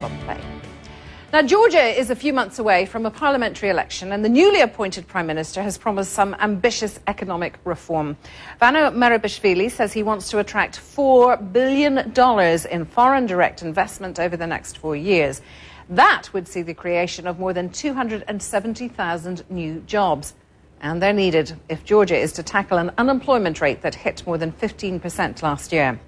play. Now, Georgia is a few months away from a parliamentary election, and the newly appointed Prime Minister has promised some ambitious economic reform. Vano Merabishvili says he wants to attract $4 billion in foreign direct investment over the next 4 years. That would see the creation of more than 270,000 new jobs. And they're needed if Georgia is to tackle an unemployment rate that hit more than 15% last year.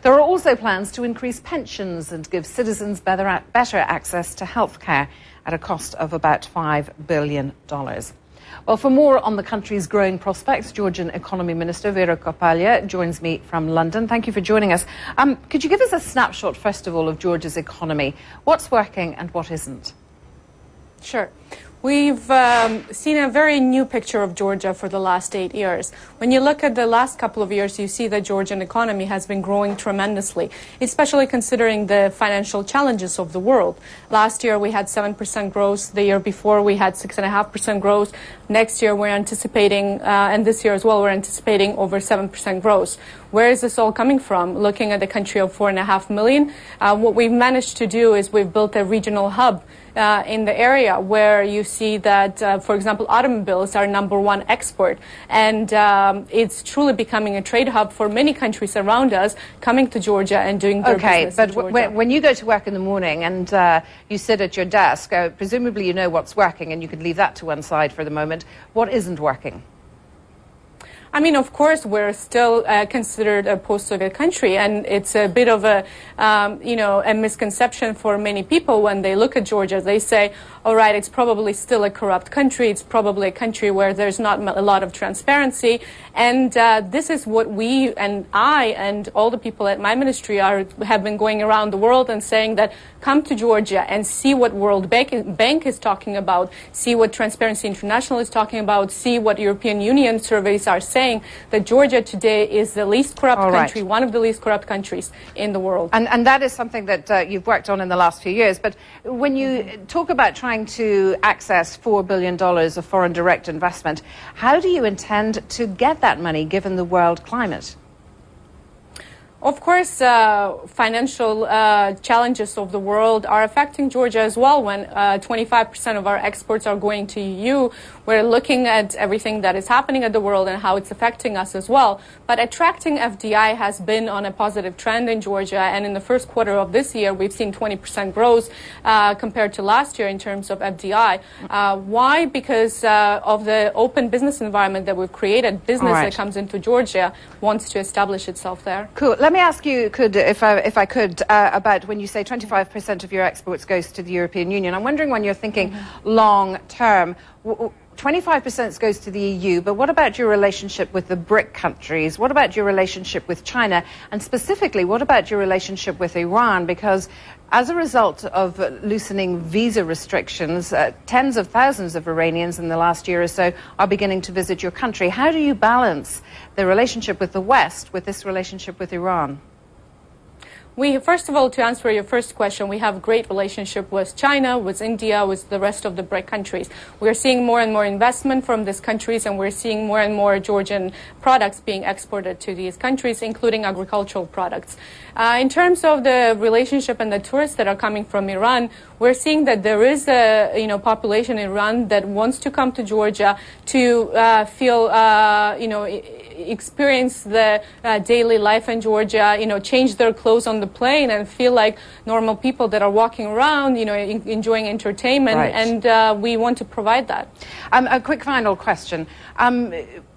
There are also plans to increase pensions and give citizens better access to health care at a cost of about $5 billion. Well, for more on the country's growing prospects, Georgian Economy Minister Vera Kobalia joins me from London. Thank you for joining us. Could you give us a snapshot, first of all, of Georgia's economy? What's working and what isn't? Sure. We've seen a very new picture of Georgia for the last 8 years. When you look at the last couple of years, you see the Georgian economy has been growing tremendously, especially considering the financial challenges of the world. Last year, we had 7% growth. The year before, we had 6.5% growth. Next year, we're anticipating, and this year as well, we're anticipating over 7% growth. Where is this all coming from? Looking at a country of 4.5 million, what we've managed to do is we've built a regional hub in the area where you see that, for example, automobiles are #1 export. And it's truly becoming a trade hub for many countries around us coming to Georgia and doing their business in Georgia. But when you go to work in the morning and you sit at your desk, presumably you know what's working, and you can leave that to one side for the moment. What isn't working? I mean, of course, we're still considered a post-Soviet country, and it's a bit of a, a misconception for many people when they look at Georgia. They say, all right, it's probably still a corrupt country. It's probably a country where there's not a lot of transparency. And this is what we and I and all the people at my ministry have been going around the world and saying that come to Georgia and see what World Bank is talking about, see what Transparency International is talking about, see what European Union surveys are saying, that Georgia today is the least corrupt country, one of the least corrupt countries in the world. And that is something that you've worked on in the last few years. But when you talk about trying to access $4 billion of foreign direct investment, how do you intend to get that money given the world climate? Of course, financial challenges of the world are affecting Georgia as well. When 25% of our exports are going to EU, we're looking at everything that is happening at the world and how it's affecting us as well. But attracting FDI has been on a positive trend in Georgia, and in the first quarter of this year, we've seen 20% growth compared to last year in terms of FDI. Why? Because of the open business environment that we've created. Business that comes into Georgia wants to establish itself there. Cool. Let me ask you, if I could, about when you say 25% of your exports goes to the European Union. I'm wondering when you're thinking long term, 25% goes to the EU, but what about your relationship with the BRIC countries? What about your relationship with China? And specifically, what about your relationship with Iran? Because as a result of loosening visa restrictions, tens of thousands of Iranians in the last year or so are beginning to visit your country. How do you balance the relationship with the West with this relationship with Iran? First of all, to answer your first question, we have a great relationship with China, with India, with the rest of the BRIC countries. We're seeing more and more investment from these countries, and we're seeing more and more Georgian products being exported to these countries, including agricultural products. In terms of the relationship and the tourists that are coming from Iran, we're seeing that there is a population in Iran that wants to come to Georgia to feel experience the daily life in Georgia, change their clothes on the plane and feel like normal people that are walking around, enjoying entertainment. And we want to provide that. A quick final question.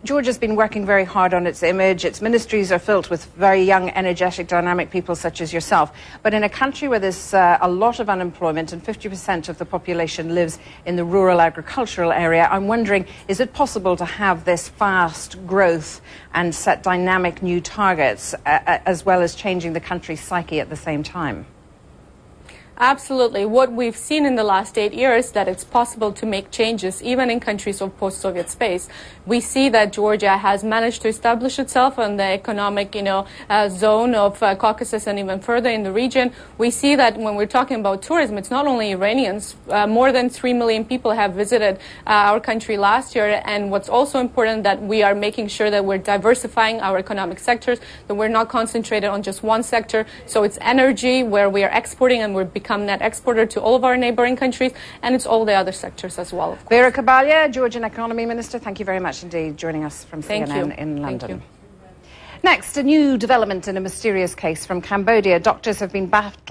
Georgia's been working very hard on its image. Its ministries are filled with very young, energetic, dynamic people such as yourself. But in a country where there's a lot of unemployment and 50% of the population lives in the rural agricultural area, I'm wondering, is it possible to have this fast growth and set dynamic new targets as well as changing the country's psyche at the same time? Absolutely. What we've seen in the last 8 years that it's possible to make changes even in countries of post-Soviet space. We see that Georgia has managed to establish itself in the economic, zone of Caucasus and even further in the region. We see that when we're talking about tourism, it's not only Iranians. More than 3 million people have visited our country last year. And what's also important that we are making sure that we're diversifying our economic sectors, that we're not concentrated on just one sector. So it's energy where we are exporting and we're become net exporter to all of our neighboring countries, and it's all the other sectors as well. Vera Kobalia, Georgian Economy Minister, thank you very much indeed joining us from Thank CNN you. in London. Thank you. Next, a new development in a mysterious case from Cambodia. Doctors have been battling